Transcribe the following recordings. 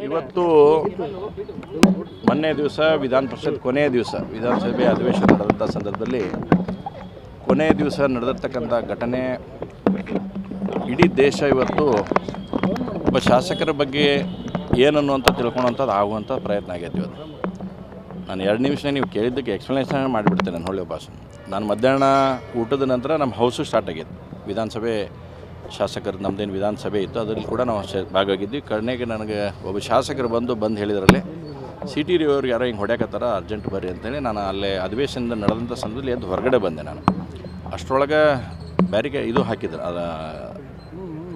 ಇವತ್ತು ಮೊನ್ನೆ ದಿವಸ ವಿಧಾನ ಪರಿಷತ್ ಕೊನೆಯ ದಿವಸ ವಿಧಾನಸಭೆ ಅಧಿವೇಶನ ನಡೆದಂಥ ಸಂದರ್ಭದಲ್ಲಿ ಕೊನೆಯ ದಿವಸ ನಡೆದಿರ್ತಕ್ಕಂಥ ಘಟನೆ ಇಡೀ ದೇಶ ಇವತ್ತು ಒಬ್ಬ ಶಾಸಕರ ಬಗ್ಗೆ ಏನನ್ನುವಂಥ ತಿಳ್ಕೊಳ್ಳೋಂಥದ್ದು ಆಗುವಂಥ ಪ್ರಯತ್ನ ಆಗೈತೆ ಇವತ್ತು. ನಾನು 2 ನಿಮಿಷ ನೀವು ಕೇಳಿದ್ದಕ್ಕೆ ಎಕ್ಸ್ಪ್ಲನೇಷನ್ ಮಾಡಿಬಿಡ್ತೇನೆ ನಾನು ಒಳ್ಳೆಯ ಭಾಷಣ. ನಾನು ಮಧ್ಯಾಹ್ನ ಊಟದ ನಂತರ ನಮ್ಮ ಹೌಸು ಸ್ಟಾರ್ಟ್ ಆಗೈತೆ. ವಿಧಾನಸಭೆ ಶಾಸಕರು ನಮ್ಮದೇನು ವಿಧಾನಸಭೆ ಇತ್ತು ಅದರಲ್ಲಿ ಕೂಡ ನಾವು ಭಾಗವಾಗಿದ್ವಿ. ಕಡೆಗೆ ನನಗೆ ಒಬ್ಬ ಶಾಸಕರು ಬಂದು ಹೇಳಿದ್ರಲ್ಲಿ CT ರವಿಯವ್ರಿಗೆ ಯಾರೋ ಹಿಂಗೆ ಹೊಡ್ಯಾಕತ್ತಾರ, ಅರ್ಜೆಂಟ್ ಬರ್ರಿ ಅಂತೇಳಿ ನಾನು ಅಲ್ಲೇ ಅಧಿವೇಶನದ ನಡೆದಂಥ ಸಂದರ್ಭದಲ್ಲಿ ಎದ್ದು ಹೊರಗಡೆ ಬಂದೆ. ನಾನು ಅಷ್ಟರೊಳಗೆ ಬ್ಯಾರಿಗೆ ಇದು ಹಾಕಿದ್ರು,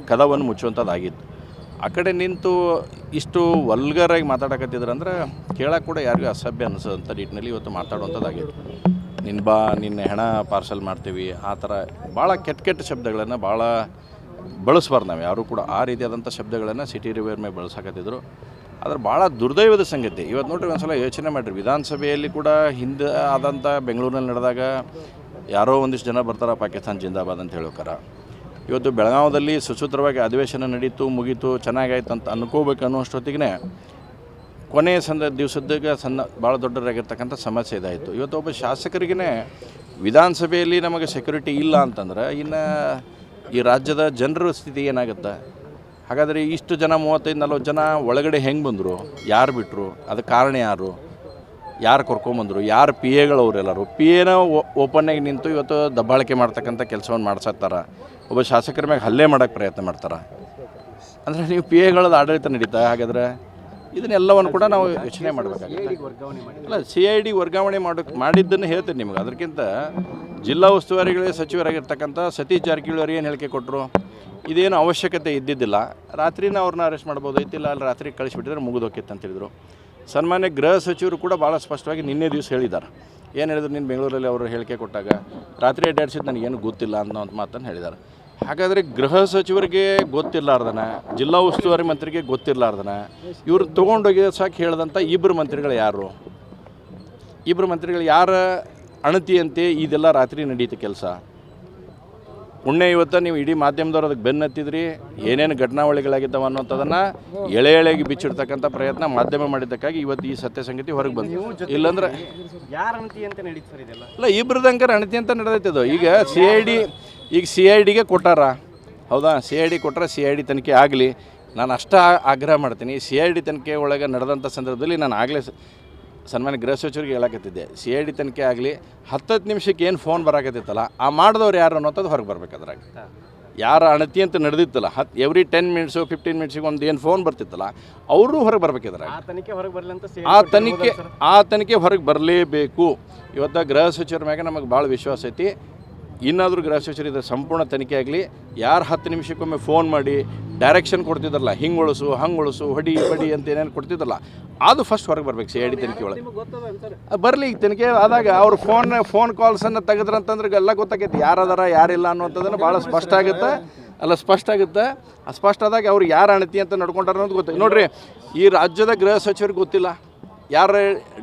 ಕದವನ್ನು ಮುಚ್ಚುವಂಥದ್ದಾಗಿತ್ತು. ಆ ಕಡೆ ನಿಂತು ಇಷ್ಟು ವಲ್ಗರಾಗಿ ಮಾತಾಡಕತ್ತಿದ್ರು ಅಂದ್ರೆ ಕೇಳಕ್ಕೆ ಕೂಡ ಯಾರಿಗೂ ಅಸಭ್ಯ ಅನಿಸೋಂಥ ನಿಟ್ಟಿನಲ್ಲಿ ಇವತ್ತು ಮಾತಾಡುವಂಥದ್ದಾಗಿತ್ತು. ನಿನ್ನ ಹೆಣ ಪಾರ್ಸಲ್ ಮಾಡ್ತೀವಿ, ಆ ಥರ ಭಾಳ ಕೆಟ್ಟ ಶಬ್ದಗಳನ್ನು ಭಾಳ ಬಳಸಬಾರ್ದು. ನಾವು ಯಾರೂ ಕೂಡ ಆ ರೀತಿಯಾದಂಥ ಶಬ್ದಗಳನ್ನು CT ರವಿಯವ್ರ ಮೇಲೆ ಬಳಸಾಕತ್ತಿದ್ರು. ಆದರೆ ಭಾಳ ದುರ್ದೈವದ ಸಂಗತಿ ಇವತ್ತು ನೋಡ್ರಿ, ಒಂದು ಸಲ ಯೋಚನೆ ಮಾಡಿರಿ. ವಿಧಾನಸಭೆಯಲ್ಲಿ ಕೂಡ ಹಿಂದೆ ಆದಂಥ ಬೆಂಗಳೂರಿನಲ್ಲಿ ನಡೆದಾಗ ಯಾರೋ ಒಂದಿಷ್ಟು ಜನ ಬರ್ತಾರೆ ಪಾಕಿಸ್ತಾನ ಜಿಂದಾಬಾದ್ ಅಂತ ಹೇಳ್ಬೇಕಾರ. ಇವತ್ತು ಬೆಳಗಾವದಲ್ಲಿ ಸುಸೂತ್ರವಾಗಿ ಅಧಿವೇಶನ ನಡೀತು, ಮುಗೀತು, ಚೆನ್ನಾಗಾಯ್ತು ಅಂತ ಅನ್ಕೋಬೇಕು ಅನ್ನೋಷ್ಟೊತ್ತಿಗೆ ಕೊನೆಯ ದಿವಸದಾಗ ಭಾಳ ದೊಡ್ಡದಾಗಿರ್ತಕ್ಕಂಥ ಸಮಸ್ಯೆ ಇದಾಯಿತು. ಇವತ್ತು ಒಬ್ಬ ಶಾಸಕರಿಗೇ ವಿಧಾನಸಭೆಯಲ್ಲಿ ನಮಗೆ ಸೆಕ್ಯೂರಿಟಿ ಇಲ್ಲ ಅಂತಂದ್ರೆ ಇನ್ನು ಈ ರಾಜ್ಯದ ಜನರ ಸ್ಥಿತಿ ಏನಾಗುತ್ತೆ? ಹಾಗಾದರೆ ಇಷ್ಟು ಜನ 35-40 ಜನ ಒಳಗಡೆ ಹೆಂಗೆ ಬಂದರು, ಯಾರು ಬಿಟ್ಟರು, ಅದಕ್ಕೆ ಕಾರಣ ಯಾರು ಕರ್ಕೊಂಬಂದರು, ಯಾರು PA ಅವರೆಲ್ಲರೂ PAನ ಓಪನ್ನಾಗಿ ನಿಂತು ಇವತ್ತು ದಬ್ಬಾಳಿಕೆ ಮಾಡ್ತಕ್ಕಂಥ ಕೆಲಸವನ್ನು ಮಾಡ್ಸತ್ತಾರೆ. ಒಬ್ಬ ಶಾಸಕರ ಮ್ಯಾಗೆ ಹಲ್ಲೆ ಮಾಡೋಕ್ಕೆ ಪ್ರಯತ್ನ ಮಾಡ್ತಾರೆ. ಅಂದರೆ ನೀವು PAಗಳದ್ದು ಆಡಳಿತ ನಡೀತಾ? ಹಾಗಾದರೆ ಇದನ್ನೆಲ್ಲವನ್ನು ಕೂಡ ನಾವು ಯೋಚನೆ ಮಾಡಬೇಕಾಗುತ್ತೆ. ಅಲ್ಲ, CID ವರ್ಗಾವಣೆ ಮಾಡಿದ್ದನ್ನು ಹೇಳ್ತೀನಿ ನಿಮಗೆ. ಅದಕ್ಕಿಂತ ಜಿಲ್ಲಾ ಉಸ್ತುವಾರಿಗಳೇ ಸಚಿವರಾಗಿರ್ತಕ್ಕಂಥ ಸತೀಶ್ ಜಾರಕಿಹೊಳಿ ಅವರು ಏನು ಹೇಳಿಕೆ ಕೊಟ್ಟರು, ಇದೇನು ಅವಶ್ಯಕತೆ ಇದ್ದಿದ್ದಿಲ್ಲ, ರಾತ್ರಿನ ಅವ್ರನ್ನ ಅರೆಸ್ಟ್ ಮಾಡ್ಬೋದು ಇತ್ತಿಲ್ಲ, ಅಲ್ಲಿ ರಾತ್ರಿ ಕಳಿಸಿಬಿಟ್ಟಿದ್ರೆ ಮುಗಿದೋಕಿತ್ತು ಅಂತ ಹೇಳಿದರು. ಸನ್ಮಾನ್ಯ ಗೃಹ ಸಚಿವರು ಕೂಡ ಭಾಳ ಸ್ಪಷ್ಟವಾಗಿ ನಿನ್ನೆ ದಿವಸ ಹೇಳಿದ್ದಾರೆ. ಏನು ಹೇಳಿದ್ರು, ನೀನು ಬೆಂಗಳೂರಲ್ಲಿ ಅವರು ಹೇಳಿಕೆ ಕೊಟ್ಟಾಗ ರಾತ್ರಿ ಅಡ್ಡಾಡಿಸಿದ್ದು ನನಗೇನು ಗೊತ್ತಿಲ್ಲ ಅನ್ನೋ ಮಾತನ್ನು ಹೇಳಿದ್ದಾರೆ. ಹಾಗಾದರೆ ಗೃಹ ಸಚಿವರಿಗೆ ಗೊತ್ತಿರಲಾರ್ದನ, ಜಿಲ್ಲಾ ಉಸ್ತುವಾರಿ ಮಂತ್ರಿಗೆ ಗೊತ್ತಿರಲಾರ್ದನ ಇವರು ತೊಗೊಂಡೋಗಿ ಸಾಕು ಹೇಳಿದಂಥ ಇಬ್ಬರು ಮಂತ್ರಿಗಳು ಯಾರು? ಇಬ್ಬರು ಮಂತ್ರಿಗಳು ಯಾರ ಅಣತಿಯಂತೆ ಇದೆಲ್ಲ ರಾತ್ರಿ ನಡೀತು ಕೆಲಸ? ಪುಣ್ಯ ಇವತ್ತು ನೀವು ಇಡೀ ಮಾಧ್ಯಮದವ್ರು ಅದಕ್ಕೆ ಬೆನ್ನತ್ತಿದ್ರಿ. ಏನೇನು ಘಟನಾವಳಿಗಳಾಗಿದ್ದಾವೆ ಅನ್ನೋಂಥದ್ದನ್ನು ಎಳೆಯಾಗಿ ಬಿಚ್ಚಿಡ್ತಕ್ಕಂಥ ಪ್ರಯತ್ನ ಮಾಧ್ಯಮ ಮಾಡಿದ್ದಕ್ಕಾಗಿ ಇವತ್ತು ಈ ಸತ್ಯ ಸಂಗತಿ ಹೊರಗೆ ಬಂತು. ಇಲ್ಲಾಂದ್ರೆ ಯಾರ ಅಣತಿ ಅಂತ ನಡೀತು ಸರ್ ಇದೆಲ್ಲ? ಇಲ್ಲ, ಇಬ್ಬರದಂಕರ ಅಣತಿ ಅಂತ ನಡೆದೈತದು. ಈಗ CIDಗೆ ಕೊಟ್ಟಾರ, ಹೌದಾ? CID ಕೊಟ್ಟರೆ CID ತನಿಖೆ ಆಗಲಿ. ನಾನು ಅಷ್ಟೇ ಆಗ್ರಹ ಮಾಡ್ತೀನಿ. CID ತನಿಖೆ ಒಳಗೆ ನಡೆದಂಥ ಸಂದರ್ಭದಲ್ಲಿ ನಾನು ಆಗಲೇ ಸನ್ಮಾನ್ಯ ಗೃಹ ಸಚಿವರಿಗೆ ಹೇಳಕತ್ತಿದ್ದೆ, CID ತನಿಖೆ ಆಗಲಿ, 10 ನಿಮಿಷಕ್ಕೆ ಏನು ಫೋನ್ ಬರಾಕತ್ತಿತ್ತಲ್ಲ, ಆ ಮಾಡಿದವ್ರು ಯಾರು ಅನ್ನೋಂಥದ್ದು ಹೊರಗೆ ಬರ್ಬೇಕಾದ್ರಾಗ. ಯಾರ ಅಣತಿ ಅಂತ ನಡೆದಿತ್ತಲ್ಲ, ಎವ್ರಿ 10 ಮಿನಿಟ್ಸು 15 ಮಿನಿಟ್ಸಿಗೆ ಒಂದು ಏನು ಫೋನ್ ಬರ್ತಿತ್ತಲ್ಲ, ಅವರು ಹೊರಗೆ ಬರ್ಬೇಕಿದ್ರಾಗ. ಆ ತನಿಖೆ ಹೊರಗೆ ಬರಲೇಬೇಕು. ಇವತ್ತು ಗೃಹ ಸಚಿವರ ಮ್ಯಾಗೆ ನಮಗೆ ಭಾಳ ವಿಶ್ವಾಸ ಐತಿ. ಇನ್ನಾದರೂ ಗೃಹ ಸಚಿವರು ಇದರ ಸಂಪೂರ್ಣ ತನಿಖೆ ಆಗಲಿ. ಯಾರು 10 ನಿಮಿಷಕ್ಕೊಮ್ಮೆ ಫೋನ್ ಮಾಡಿ ಡೈರೆಕ್ಷನ್ ಕೊಡ್ತಿದ್ರಲ್ಲ, ಹಿಂಗೆ ಉಳಿಸು, ಹಂಗೆ ಉಳಿಸು, ಹೊಡಿ ಅಂತ ಏನೇನು ಕೊಡ್ತಿದ್ರಲ್ಲ, ಅದು ಫಸ್ಟ್ ಹೊರಗೆ ಬರ್ಬೇಕು. CID ತನಿಖೆ ಒಳಗೆ ಬರಲಿ. ತನಿಖೆ ಆದಾಗ ಅವ್ರು ಫೋನ್ ಕಾಲ್ಸನ್ನು ತೆಗೆದ್ರಂತಂದ್ರೆ ಎಲ್ಲ ಗೊತ್ತಾಗೈತಿ ಯಾರದಾರ ಯಾರಿಲ್ಲ ಅನ್ನೋಂಥದ್ದನ್ನು ಭಾಳ ಸ್ಪಷ್ಟ ಆಗುತ್ತೆ. ಸ್ಪಷ್ಟ ಆದಾಗ ಅವ್ರು ಯಾರು ಅಣತಿ ಅಂತ ನಡ್ಕೊಂಡಾರ ಅನ್ನೋದು ಗೊತ್ತಾಗ. ನೋಡಿರಿ, ಈ ರಾಜ್ಯದ ಗೃಹ ಸಚಿವರಿಗೆ ಗೊತ್ತಿಲ್ಲ ಯಾರ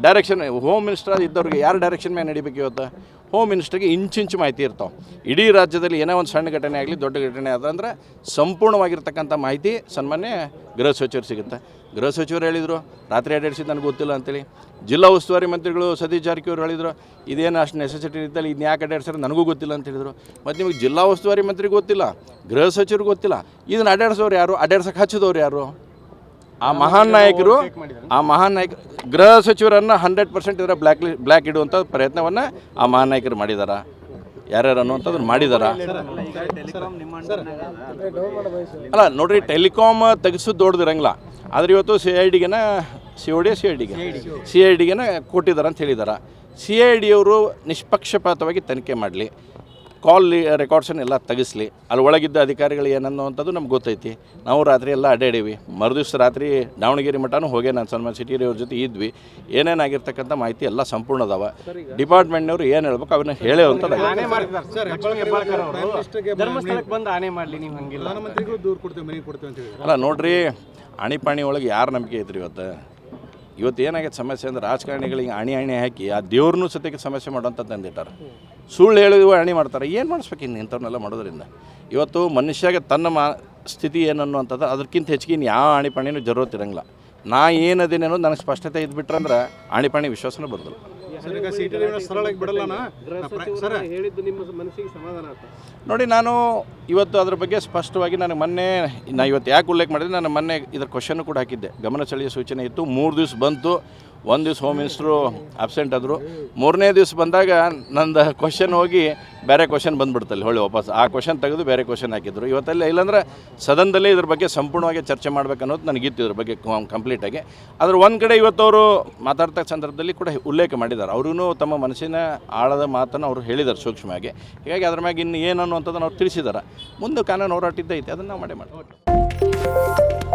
ಡೈರೆಕ್ಷನ್. ಹೋಮ್ ಮಿನಿಸ್ಟರ್ ಇದ್ದವ್ರಿಗೆ ಯಾರು ಡೈರೆಕ್ಷನ್ ಮೇಲೆ ನಡಿಬೇಕು? ಇವತ್ತು ಹೋಮ್ ಮಿನಿಸ್ಟರ್ಗೆ ಇಂಚಿಂಚು ಮಾಹಿತಿ ಇರ್ತಾವೆ. ಇಡೀ ರಾಜ್ಯದಲ್ಲಿ ಏನೋ ಒಂದು ಸಣ್ಣ ಘಟನೆ ಆಗಲಿ ದೊಡ್ಡ ಘಟನೆ ಆದಂದ್ರೆ ಸಂಪೂರ್ಣವಾಗಿರ್ತಕ್ಕಂಥ ಮಾಹಿತಿ ಸನ್ಮಾನ್ಯ ಗೃಹ ಸಚಿವರು ಸಿಗುತ್ತೆ. ಗೃಹ ಸಚಿವರು ಹೇಳಿದರು ರಾತ್ರಿ ಅಡ್ಡಾಡಿಸಿದ್ದು ನನಗೆ ಗೊತ್ತಿಲ್ಲ ಅಂತೇಳಿ. ಜಿಲ್ಲಾ ಉಸ್ತುವಾರಿ ಮಂತ್ರಿಗಳು ಸತೀಶ್ ಜಾರಕಿಹೊಳಿ ಹೇಳಿದರು ಇದೇನು ಅಷ್ಟು ನೆಸೆಸಿಟಿ ಇದ್ದಲ್ಲಿ ಇದನ್ನ ಯಾಕೆ ಅಡ್ಡಾಡ್ಸಾರೆ ನನಗೂ ಗೊತ್ತಿಲ್ಲ ಅಂತ ಹೇಳಿದರು. ಮತ್ತು ನಿಮಗೆ ಜಿಲ್ಲಾ ಉಸ್ತುವಾರಿ ಮಂತ್ರಿಗೆ ಗೊತ್ತಿಲ್ಲ, ಗೃಹ ಸಚಿವರು ಗೊತ್ತಿಲ್ಲ, ಇದನ್ನು ಅಡ್ಡಾಡ್ಸೋರು ಯಾರು? ಅಡ್ಡಾಡ್ಸಕ್ಕೆ ಹಚ್ಚಿದವ್ರು ಯಾರು? ಆ ಮಹಾನ್ ನಾಯಕರು ಗೃಹ ಸಚಿವರನ್ನು 100% ಇದರ ಬ್ಲ್ಯಾಕ್ ಇಡುವಂಥ ಪ್ರಯತ್ನವನ್ನು ಆ ಮಹಾನ್ ನಾಯಕರು ಮಾಡಿದಾರ. ಯಾರ್ಯಾರು ಅನ್ನುವಂಥದ್ದನ್ನು ಮಾಡಿದಾರ. ಅಲ್ಲ ನೋಡ್ರಿ, ಟೆಲಿಕಾಮ್ ತೆಗೆಸೋದು ದೊಡ್ಡದಿರಂಗಿಲ್ಲ. ಆದರೆ ಇವತ್ತು CIDಗೆ ಕೊಟ್ಟಿದ್ದಾರೆ ಅಂತ ಹೇಳಿದ್ದಾರೆ. CID ಅವರು ನಿಷ್ಪಕ್ಷಪಾತವಾಗಿ ತನಿಖೆ ಮಾಡಲಿ, ಕಾಲ್ ರೆಕಾರ್ಡ್ಸನ್ನು ಎಲ್ಲ ತೆಗಿಸ್ಲಿ. ಅಲ್ಲಿ ಒಳಗಿದ್ದ ಅಧಿಕಾರಿಗಳು ಏನನ್ನುವಂಥದ್ದು ನಮ್ಗೆ ಗೊತ್ತೈತಿ. ನಾವು ರಾತ್ರಿ ಎಲ್ಲ ಅಡ್ಡಾಡೀವಿ. ಮರುದಿವ್ಸ ರಾತ್ರಿ ದಾವಣಗೆರೆ ಮಠನೂ ಹೋಗಿ ನಾನು ಸನ್ಮಾನ್ CT ರವಿಯವ್ರ ಜೊತೆ ಇದ್ವಿ. ಏನೇನಾಗಿರ್ತಕ್ಕಂಥ ಮಾಹಿತಿ ಎಲ್ಲ ಸಂಪೂರ್ಣ ಅದಾವ. ಡಿಪಾರ್ಟ್ಮೆಂಟ್ನವ್ರು ಏನು ಹೇಳ್ಬೇಕು ಅವನ್ನ ಹೇಳೇವಂಥದ್ದು. ಅಲ್ಲ ನೋಡ್ರಿ, ಅಣಿಪಾಣಿ ಒಳಗೆ ಯಾರು ನಂಬಿಕೆ ಐತ್ರಿ? ಇವತ್ತು ಏನಾಗೈತೆ ಸಮಸ್ಯೆ ಅಂದ್ರೆ ರಾಜಕಾರಣಿಗಳಿಗೆ ಅಣಿ ಹಾಕಿ ಆ ದೇವ್ರನ್ನೂ ಸತ್ಯಕ್ಕೆ ಸಮಸ್ಯೆ ಮಾಡೋಂಥದ್ದು ತಂದಿಟ್ಟಾರೆ. ಸುಳ್ಳು ಹೇಳಿದ್ವು ಅಣಿ ಮಾಡ್ತಾರೆ. ಏನು ಮಾಡಿಸ್ಬೇಕು ಇನ್ನು ಇಂಥವ್ರನ್ನೆಲ್ಲ ಮಾಡೋದ್ರಿಂದ? ಇವತ್ತು ಮನುಷ್ಯಾಗೆ ತನ್ನ ಸ್ಥಿತಿ ಏನನ್ನುವಂಥದ್ದು ಅದಕ್ಕಿಂತ ಹೆಚ್ಚಿಗೆ ಯಾವ ಅಣಿಪಾಣಿನೂ ಜರೂರತ್ ಇರಂಗಿಲ್ಲ. ನಾ ಏನದೇನೆ ಅನ್ನೋದು ನನಗೆ ಸ್ಪಷ್ಟತೆ ಇದ್ಬಿಟ್ರಂದ್ರೆ ಆಣಿಪಾಣಿ ವಿಶ್ವಾಸನ ಬರೋದಿಲ್ಲ. ಸರಳಾಗಿ ಬಿಡಲ್ಲನ ಹೇಳಿದ್ದು ನಿಮ್ಮ ಮನಸ್ಸಿಗೆ ಸಮಾಧಾನ ಆಯ್ತು. ನೋಡಿ, ನಾನು ಇವತ್ತು ಅದ್ರ ಬಗ್ಗೆ ಸ್ಪಷ್ಟವಾಗಿ ನಾನು ಮೊನ್ನೆ ಇವತ್ತು ಯಾಕೆ ಉಲ್ಲೇಖ ಮಾಡಿದೆ, ನಾನು ಮೊನ್ನೆ ಇದ್ರ ಕ್ವಶನ್ನು ಕೂಡ ಹಾಕಿದ್ದೆ. ಗಮನ ಸೆಳೆಯೋ ಸೂಚನೆ ಇತ್ತು. 3 ದಿವಸ ಬಂತು, 1 ದಿವಸ ಹೋಮ್ ಮಿನಿಸ್ಟ್ರು ಅಬ್ಸೆಂಟ್ ಆದರು. 3ನೇ ದಿವಸ ಬಂದಾಗ ನಂದು ಕ್ವಶನ್ ಹೋಗಿ ಬೇರೆ ಕ್ವಶನ್ ಬಂದುಬಿಡ್ತಲ್ಲಿ ಹೊಳ್ಳಿ ವಾಪಸ್ ಆ ಕ್ವಶನ್ ತೆಗೆದು ಬೇರೆ ಕ್ವಶನ್ ಹಾಕಿದ್ರು. ಇವತ್ತೆಲ್ಲ ಇಲ್ಲಾಂದ್ರೆ ಸದನದಲ್ಲೇ ಇದ್ರ ಬಗ್ಗೆ ಸಂಪೂರ್ಣವಾಗಿ ಚರ್ಚೆ ಮಾಡಬೇಕನ್ನೋದು ನನಗಿತ್ತು, ಇದ್ರ ಬಗ್ಗೆ ಕಂಪ್ಲೀಟಾಗಿ. ಅದ್ರ ಒಂದು ಕಡೆ ಇವತ್ತವರು ಮಾತಾಡ್ತಕ್ಕ ಸಂದರ್ಭದಲ್ಲಿ ಕೂಡ ಉಲ್ಲೇಖ ಮಾಡಿದ್ದಾರೆ. ಅವ್ರೂ ತಮ್ಮ ಮನಸ್ಸಿನ ಆಳದ ಮಾತನ್ನು ಅವರು ಹೇಳಿದ್ದಾರೆ ಸೂಕ್ಷ್ಮವಾಗಿ. ಹೀಗಾಗಿ ಅದ್ರ ಮ್ಯಾಗ ಇನ್ನು ಏನು ಅನ್ನುವಂಥದ್ದನ್ನು ಅವ್ರು ತಿಳಿಸಿದ್ದಾರೆ. ಮುಂದೆ ಕಾನೂನು ಹೋರಾಟ ಇದ್ದೈತೆ, ಅದನ್ನು ನಾವು ಮಾಡೇ ಮಾಡ್ತೀವಿ.